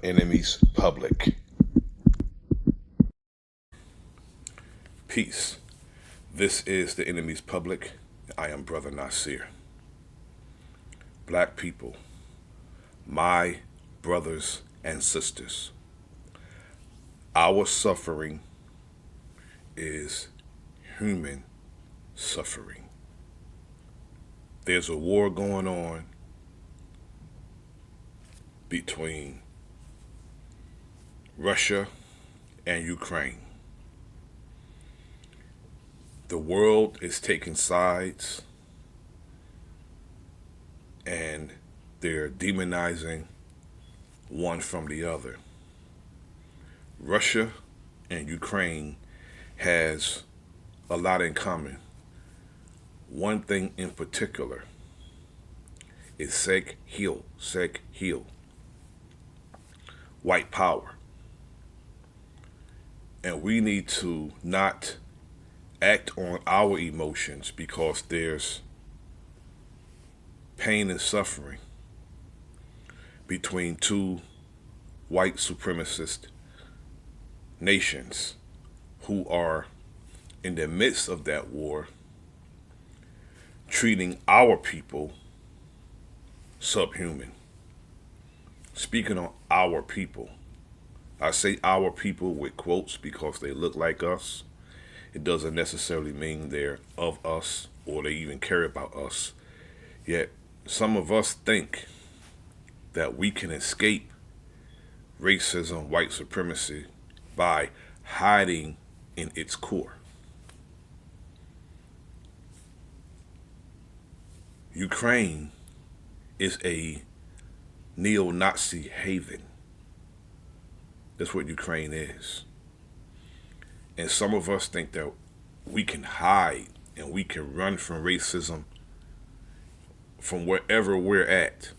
enemy's public. Peace. This is the enemy's public. I am Bro.Nasir. Black people, my brothers and sisters, our suffering is human suffering. There's a war going on between Russia and Ukraine. The world is taking sides and they're demonizing one from the other. Russia and Ukraine has a lot in common. One thing in particular is Sek Heal. White power. And we need to not act on our emotions because there's pain and suffering between two white supremacist nations who are in the midst of that war treating our people subhuman. Speaking on our people, I say our people with quotes because they look like us. It doesn't necessarily mean they're of us or they even care about us. Yet some of us think that we can escape racism, white supremacy by hiding in its core. Ukraine is a NeoNazi haven. That's what Ukraine is. And some of us think that we can hide and we can run from racism from wherever we're at.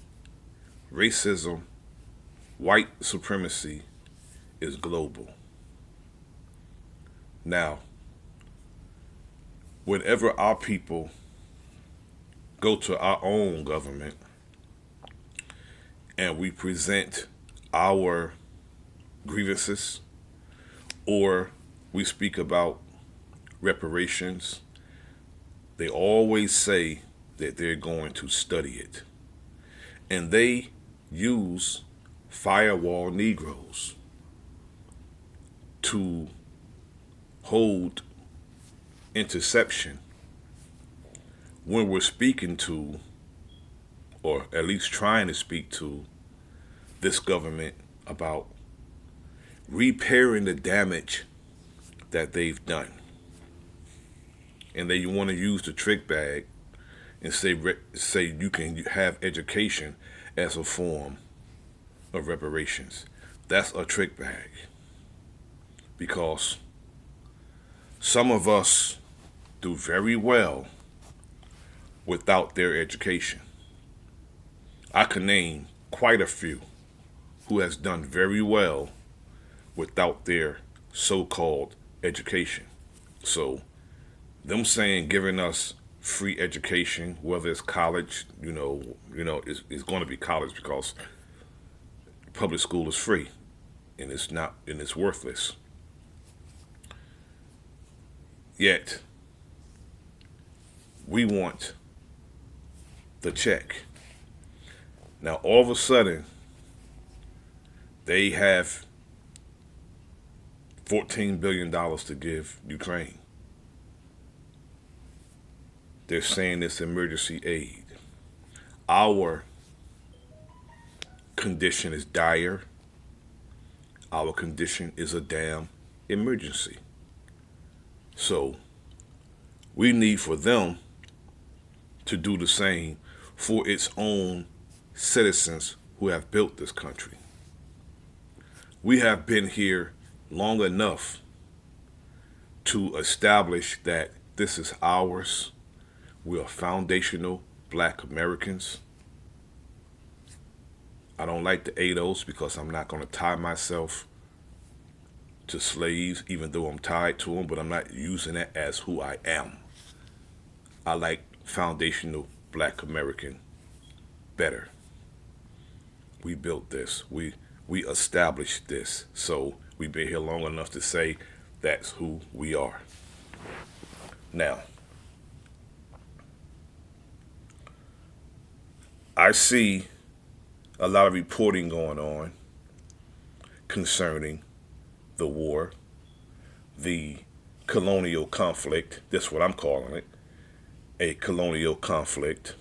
Racism, white supremacy is global. Now, whenever our people go to our own government and we present our grievances or we speak about reparations, they always say that they're going to study it. And they use firewall Negroes to hold interception when we're speaking to, or at least trying to speak to, this government about repairing the damage that they've done. And they want to use the trick bag and say you can have education as a form of reparations. That's a trick bag. Because some of us do very well without their education. I can name quite a few who has done very well without their so-called education. So them saying giving us free education, whether it's college, it's going to be college because public school is free and it's worthless. Yet we want the check. Now all of a sudden they have $14 billion to give Ukraine. They're saying it's emergency aid. Our condition is dire. Our condition is a damn emergency. So we need for them to do the same for its own citizens who have built this country. We have been here long enough to establish that this is ours. We are foundational Black Americans. I don't like the ADOS because I'm not going to tie myself to slaves, even though I'm tied to them, but I'm not using that as who I am. I like foundational Black American better. We built this. We We established this. So we've been here long enough to say that's who we are. Now, I see a lot of reporting going on concerning the war, the colonial conflict. That's what I'm calling it, a colonial conflict.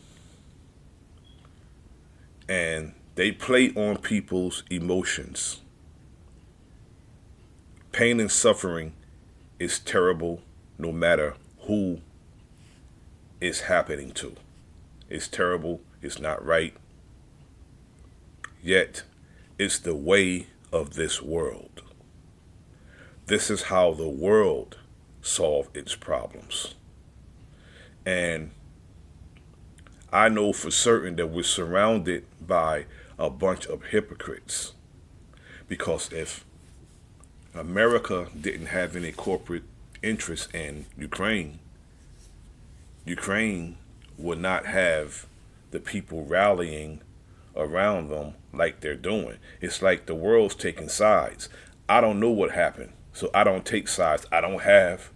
And they play on people's emotions. Pain and suffering is terrible no matter who it's happening to. It's terrible, it's not right. Yet, it's the way of this world. This is how the world solved its problems. And I know for certain that we're surrounded by a bunch of hypocrites. Because if America didn't have any corporate interest in Ukraine, Ukraine would not have the people rallying around them like they're doing. It's like the world's taking sides. I don't know what happened, so I don't take sides. I don't have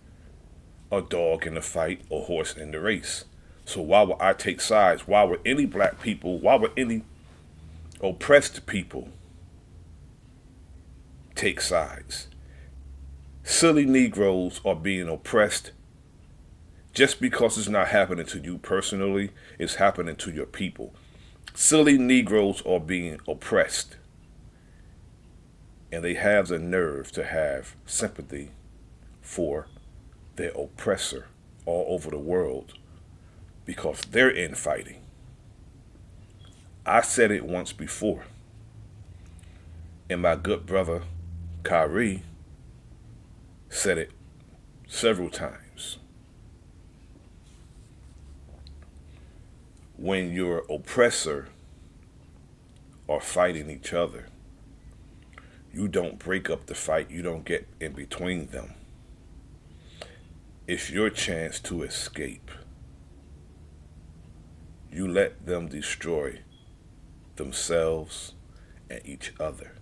a dog in the fight or horse in the race. So why would I take sides? Why would any black people, why would any oppressed people take sides? Silly Negroes are being oppressed just because it's not happening to you personally, it's happening to your people. Silly Negroes are being oppressed. And they have the nerve to have sympathy for their oppressor all over the world because they're infighting. I said it once before, and my good brother Kyrie said it several times. When your oppressor are fighting each other, you don't break up the fight, you don't get in between them. It's your chance to escape. You let them destroy themselves and each other.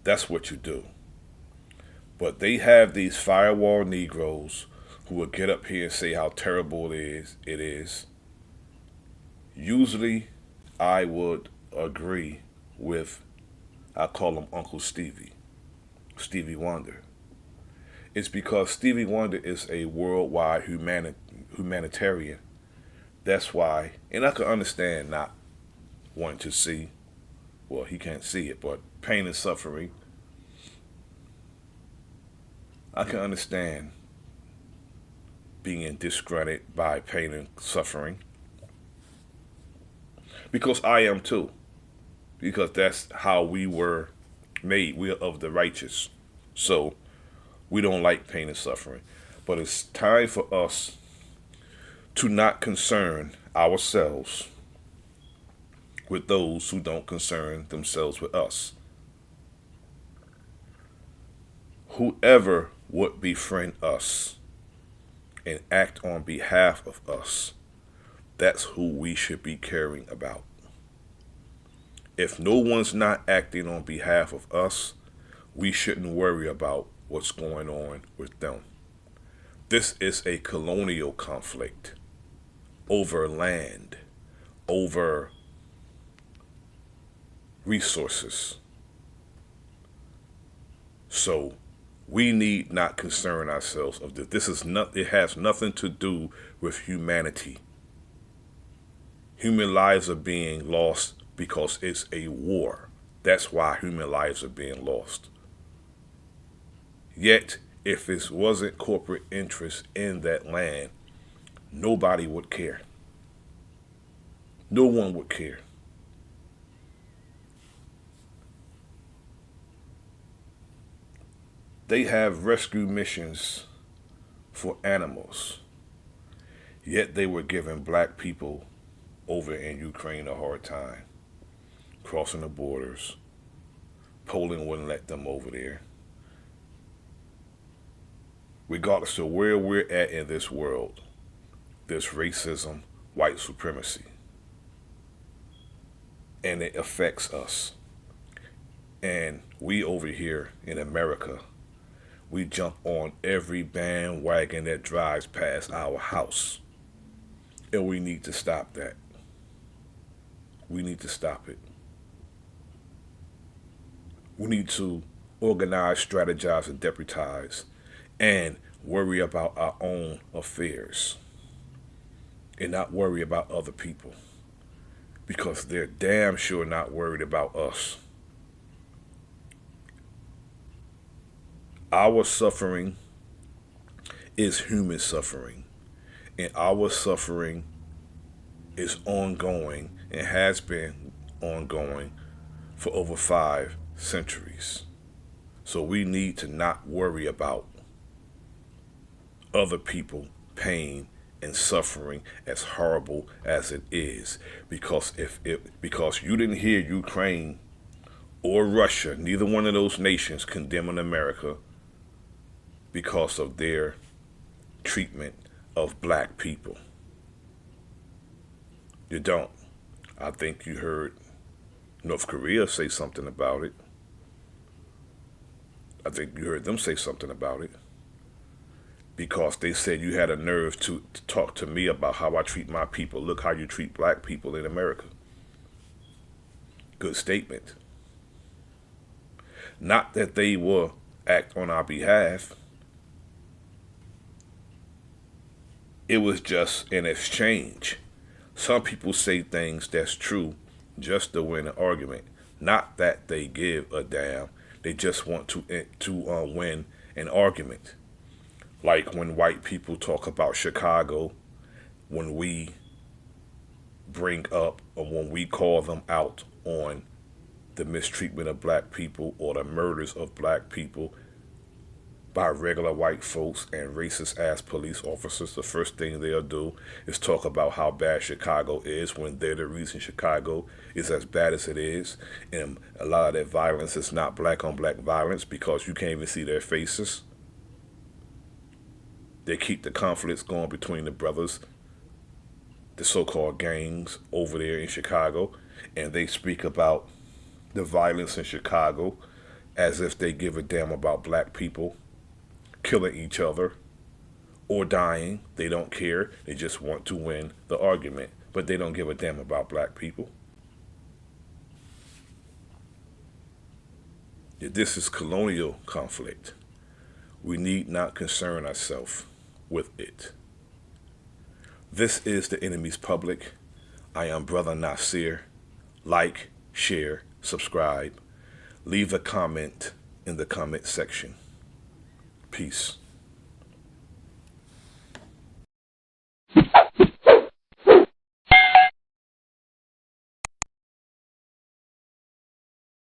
That's what you do. But they have these firewall Negroes who will get up here and say how terrible it is. Usually, I would agree with, I call him Uncle Stevie Wonder. It's because Stevie Wonder is a worldwide humanitarian. That's why, and I can understand not wanting to see, well, he can't see it, but pain and suffering. I can understand being disgruntled by pain and suffering. Because I am too. Because that's how we were made. We are of the righteous. So we don't like pain and suffering. But it's time for us to not concern ourselves with those who don't concern themselves with us. Whoever would befriend us and act on behalf of us, that's who we should be caring about. If no one's not acting on behalf of us, we shouldn't worry about what's going on with them. This is a colonial conflict over land, over resources. So we need not concern ourselves of this. It has nothing to do with humanity. Human lives are being lost because it's a war. That's why human lives are being lost. Yet, if it wasn't corporate interest in that land, nobody would care. No one would care. They have rescue missions for animals. Yet they were giving black people over in Ukraine a hard time. Crossing the borders. Poland wouldn't let them over there. Regardless of where we're at in this world, there's racism, white supremacy. And it affects us. And we over here in America, we jump on every bandwagon that drives past our house. And we need to stop that. We need to stop it. We need to organize, strategize, and deputize and worry about our own affairs and not worry about other people because they're damn sure not worried about us. Our suffering is human suffering, and our suffering is ongoing and has been ongoing for over 5 centuries. So we need to not worry about other people pain and suffering as horrible as it is because you didn't hear Ukraine or Russia, neither one of those nations condemning America because of their treatment of black people. You don't. I think you heard North Korea say something about it. I think you heard them say something about it because they said you had a nerve to talk to me about how I treat my people. Look how you treat black people in America. Good statement. Not that they will act on our behalf. It was just an exchange. Some people say things that's true just to win an argument. Not that they give a damn. They just want to win an argument. Like when white people talk about Chicago, when we bring up or when we call them out on the mistreatment of black people or the murders of black people by regular white folks and racist ass police officers, the first thing they'll do is talk about how bad Chicago is when they're the reason Chicago is as bad as it is. And a lot of that violence is not black on black violence because you can't even see their faces. They keep the conflicts going between the brothers, the so-called gangs over there in Chicago, and they speak about the violence in Chicago as if they give a damn about black people killing each other or dying. They don't care. They just want to win the argument, but they don't give a damn about black people. This is colonial conflict. We need not concern ourselves with it. This is the enemy's public. I am Bro.Nasir. Like, share, subscribe. Leave a comment in the comment section. Peace.